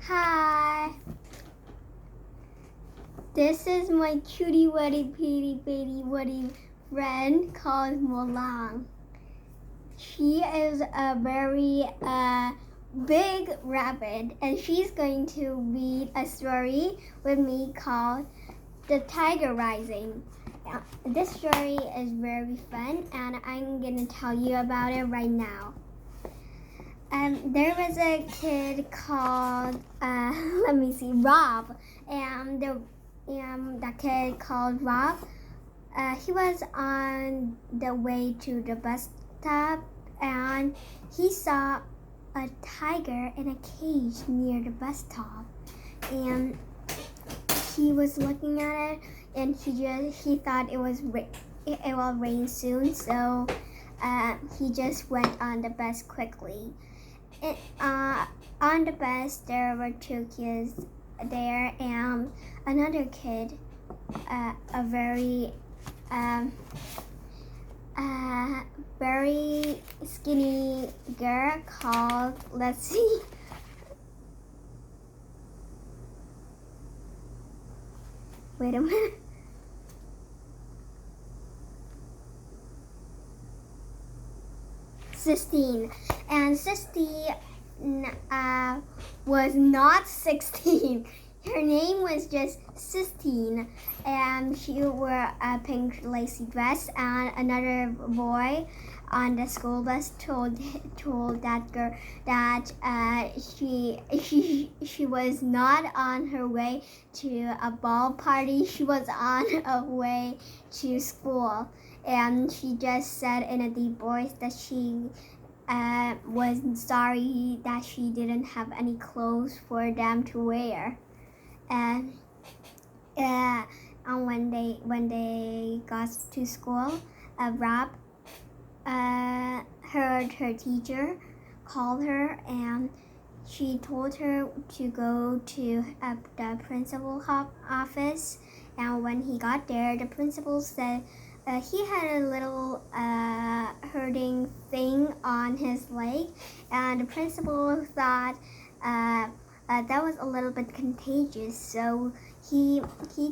Hi, this is my cutie woody petey baby woody friend called Molang. She is a very big rabbit, and she's going to read a story with me called The Tiger Rising. This story is very fun, and I'm going to tell you about it right now. There was a kid called Rob, and that kid called Rob. He was on the way to the bus stop, and he saw a tiger in a cage near the bus stop, and he was looking at it, and he thought it will rain soon, so he just went on the bus quickly. On the bus, there were two kids there, and another kid, a very skinny girl called, let's see, wait a minute. Sistine. And Sistine was not 16. Her name was just Sistine, and she wore a pink lacy dress. And another boy on the school bus told that girl that she was not on her way to a ball party. She was on her way to school, and she just said in a deep voice that she was sorry that she didn't have any clothes for them to wear. And when they got to school, Rob heard her teacher call her, and she told her to go to the principal's office. And when he got there, the principal said he had a little hurting thing on his leg, and the principal thought that was a little bit contagious, so he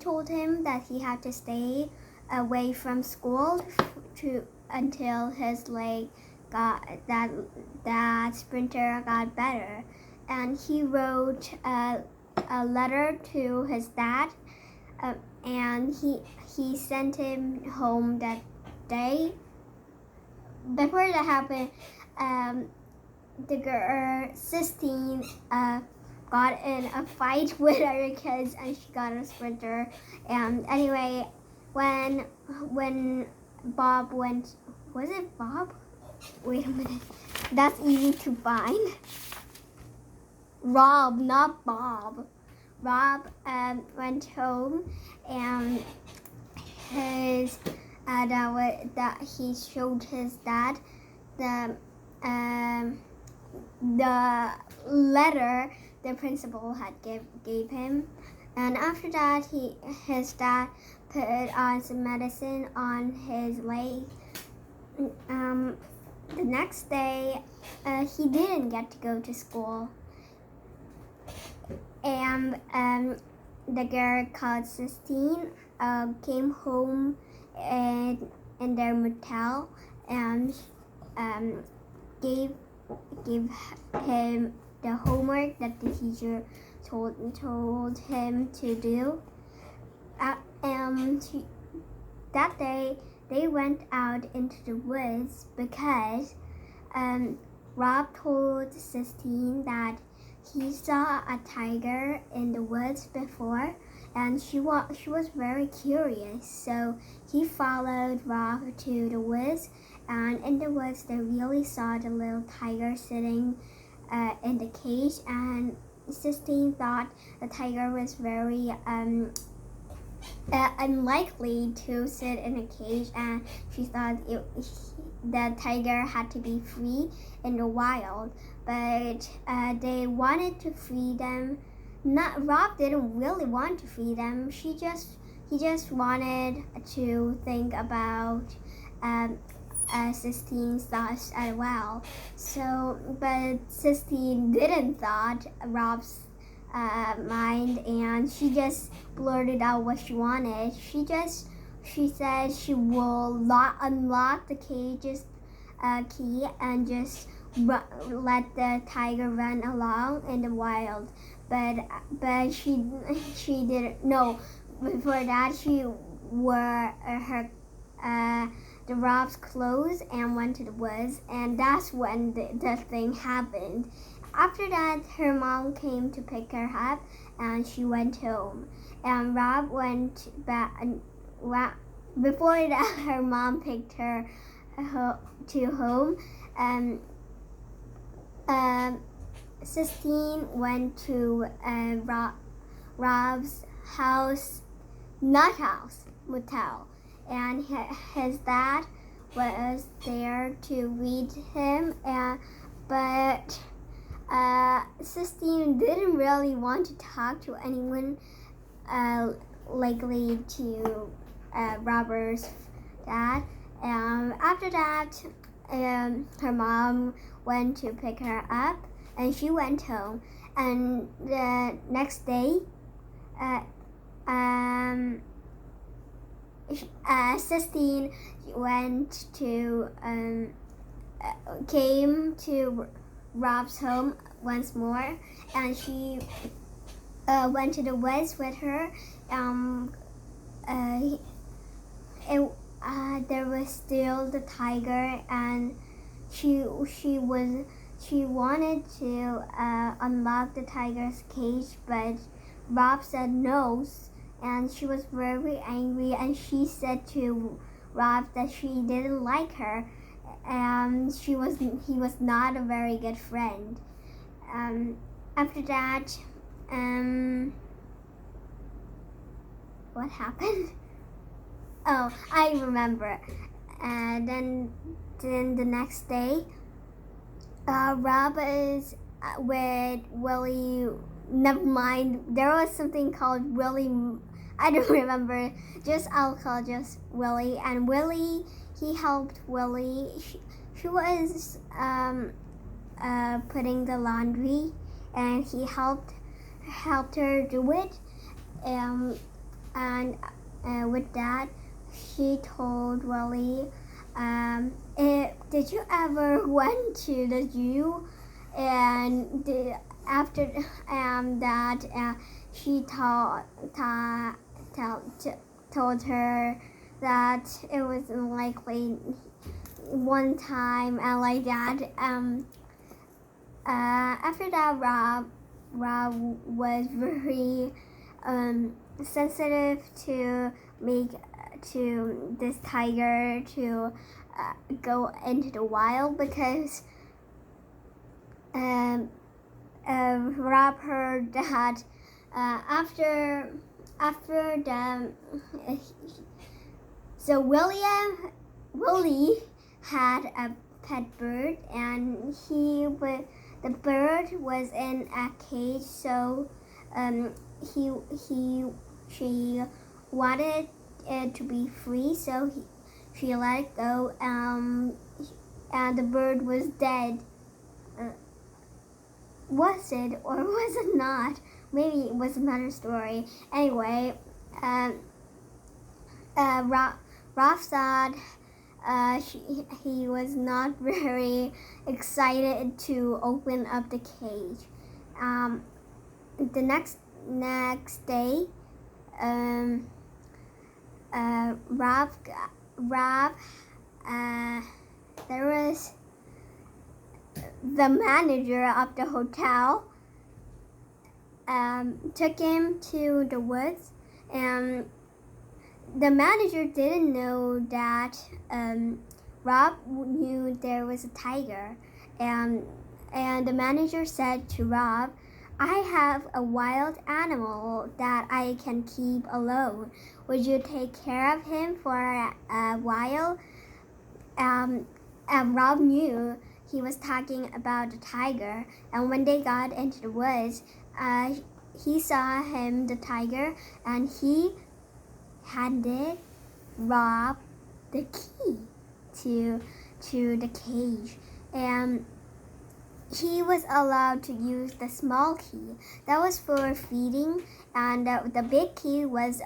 told him that he had to stay away from school until his leg that sprinter got better. And he wrote a letter to his dad, and he sent him home that day. Before that happened, the girl Sistine got in a fight with other kids, and she got a sprinter. And anyway, when Bob went, was it Bob? Wait a minute, that's easy to find. Rob, not Bob. Rob went home, and that he showed his dad the letter the principal had gave him. And after that, his dad put on some medicine on his leg. The next day, he didn't get to go to school. And the girl called Sistine came home in their motel, and gave him the homework that the teacher told him to do. That day, they went out into the woods because Rob told Sistine that he saw a tiger in the woods before, and she was very curious. So he followed Rob to the woods, and in the woods they really saw the little tiger sitting in the cage. And Sistine thought the tiger was very unlikely to sit in a cage, and she thought the tiger had to be free in the wild. But they wanted to free them. Rob didn't really want to free them. He just wanted to think about Sistine's thoughts as well. So, but Sistine didn't thought Rob's mind, and she just blurted out what she wanted. She said she will unlock the cage's key and just let the tiger run along in the wild. But she didn't. No, before that she wore her the Rob's clothes and went to the woods, and that's when the thing happened. After that, her mom came to pick her up, and she went home. And Rob went back. Before that, her mom picked her to home. Sistine went to Rob's house, not house, motel, and his dad was there to read him, but Sistine didn't really want to talk to anyone likely to Robert's dad. After that, her mom went to pick her up, and she went home. And the next day, Sistine went to came to Rob's home once more, and she went to the woods with her. There was still the tiger, and she wanted to unlock the tiger's cage, but Rob said no, and she was very angry, and she said to Rob that she didn't like her, and he was not a very good friend. After that, what happened? Oh, I remember. And then the next day, Rob is with Willie. Never mind. There was something called Willie. I don't remember. I'll call just Willie. And Willie, he helped Willie. She was putting the laundry, and he helped her do it. And with that, she told Willie, did you ever went to the zoo? And after that, she told her that it was likely one time and like that. After that, Rob was very sensitive to this tiger to go into the wild, because Rob heard that after the so Willie had a pet bird, and the bird was in a cage, so she wanted it to be free, so she let it go, and the bird was dead. Was it or was it not? Maybe it was another story. Anyway, Rob said he was not very excited to open up the cage. The next day, there was the manager of the hotel took him to the woods, and the manager didn't know that Rob knew there was a tiger, and the manager said to Rob, I have a wild animal that I can keep alone. Would you take care of him for a while? And Rob knew he was talking about the tiger, and when they got into the woods, he saw the tiger, and he handed Rob the key to the cage. And he was allowed to use the small key. That was for feeding, and the big key was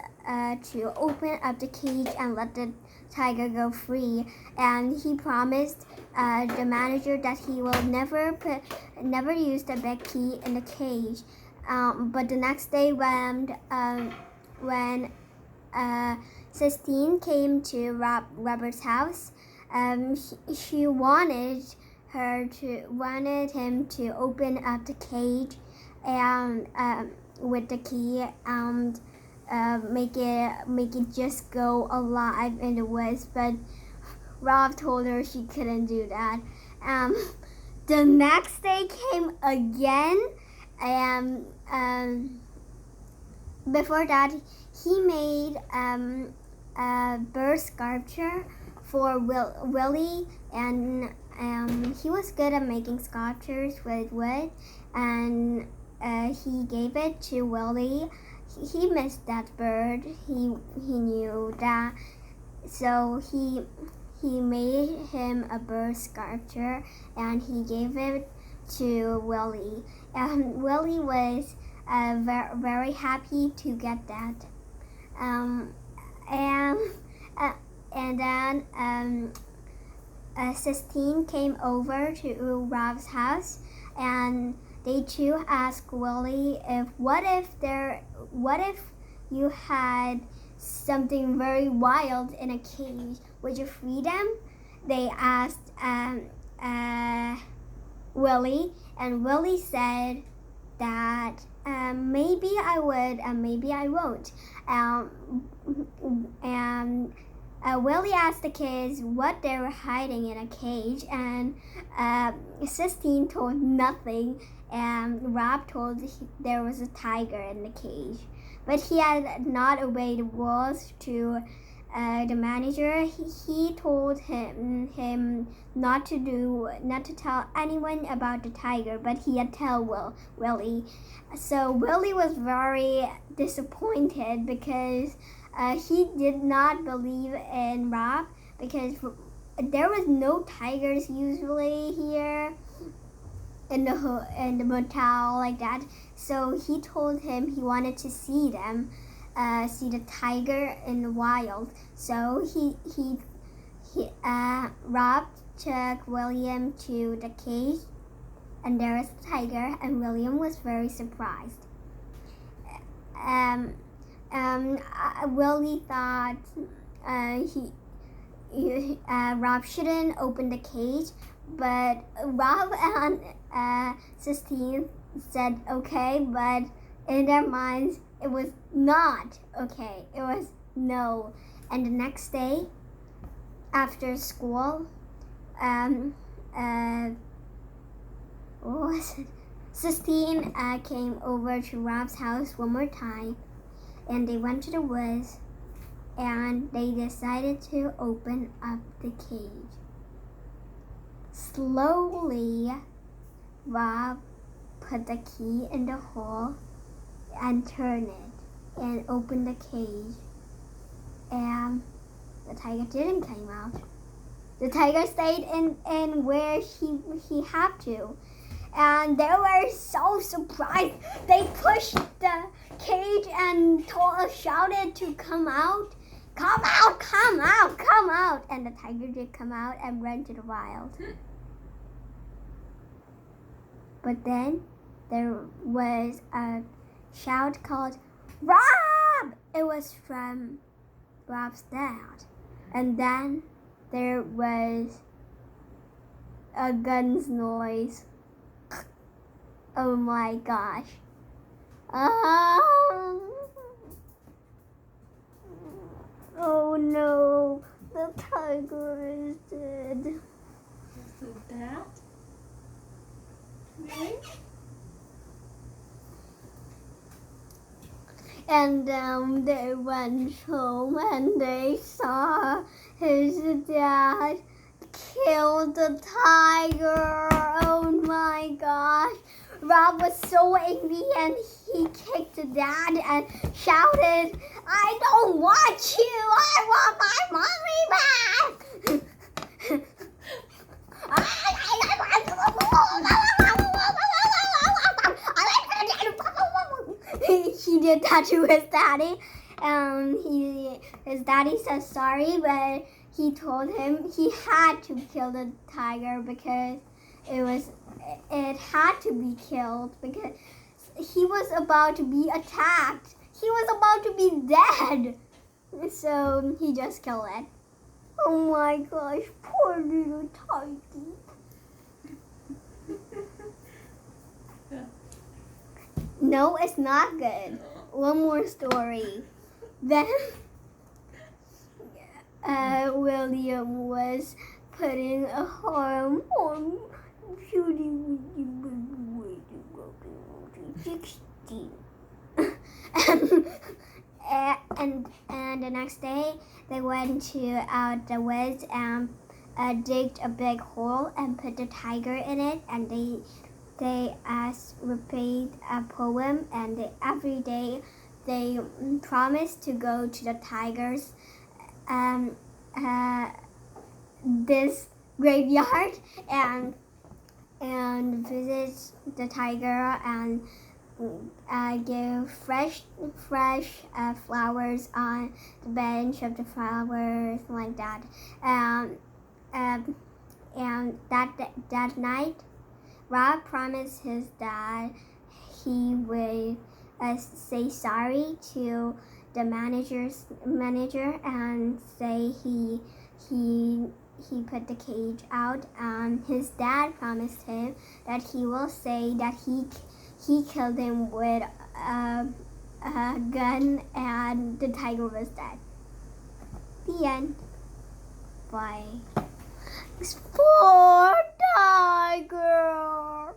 to open up the cage and let the tiger go free. And he promised the manager that he will never use the big key in the cage. But the next day, when Sistine came to Robert's house, she wanted him to open up the cage and with the key and make it just go alive in the woods. But Rob told her she couldn't do that. The next day came again, and before that, he made a bird sculpture for Willie, and he was good at making sculptures with wood, and he gave it to Willie. He missed that bird. He knew that, so he made him a bird sculpture, and he gave it to Willie. And Willie was very happy to get that. And then Sistine came over to Rob's house, and they too asked Willie what if you had something very wild in a cage, would you free them? They asked Willie, and Willie said that maybe I would and maybe I won't. And Willie asked the kids what they were hiding in a cage, and Sistine told nothing, and Rob told there was a tiger in the cage. But he had not obeyed the rules to the manager. He told him not to tell anyone about the tiger, but he had tell Willie. So Willie was very disappointed because he did not believe in Rob, because there was no tigers usually here in the motel like that. So he told him he wanted to see them, see the tiger in the wild. So Rob took William to the cage, and there was the tiger, and William was very surprised. Willie thought Rob shouldn't open the cage, but Rob and Sistine said okay, but in their minds it was not okay. It was no. And the next day, after school, what was it? Sistine came over to Rob's house one more time, and they went to the woods, and they decided to open up the cage. Slowly, Rob put the key in the hole and turned it and opened the cage, and the tiger didn't come out. The tiger stayed in where he had to, and they were so surprised. They pushed the cage and shouted to come out. Come out, come out, come out. And the tiger did come out and ran to the wild. But then there was a shout called, Rob! It was from Rob's dad. And then there was a gun's noise. Oh my gosh. Oh no, the tiger is dead. Is it that? Really? And they went home and they saw his dad kill the tiger. Oh my gosh. Rob was so angry and he kicked the dad and shouted, I don't want you! I want my mommy back! did that to his daddy. His daddy said sorry, but he told him he had to kill the tiger because it had to be killed because he was about to be attacked. He was about to be dead. So he just killed it. Oh my gosh, poor little tiger. No, it's not good. One more story. Then William was putting a harm on Judy 16. and the next day they went to out the woods and digged a big hole and put the tiger in it, and they repeat a poem, and every day they promised to go to the tigers this graveyard and visit the tiger and give fresh flowers on the bench of the flowers like that. And that night, Rob promised his dad he would say sorry to the manager and say he put the cage out. His dad promised him that he will say that he killed him with a gun and the tiger was dead. The end. Bye. Poor tiger.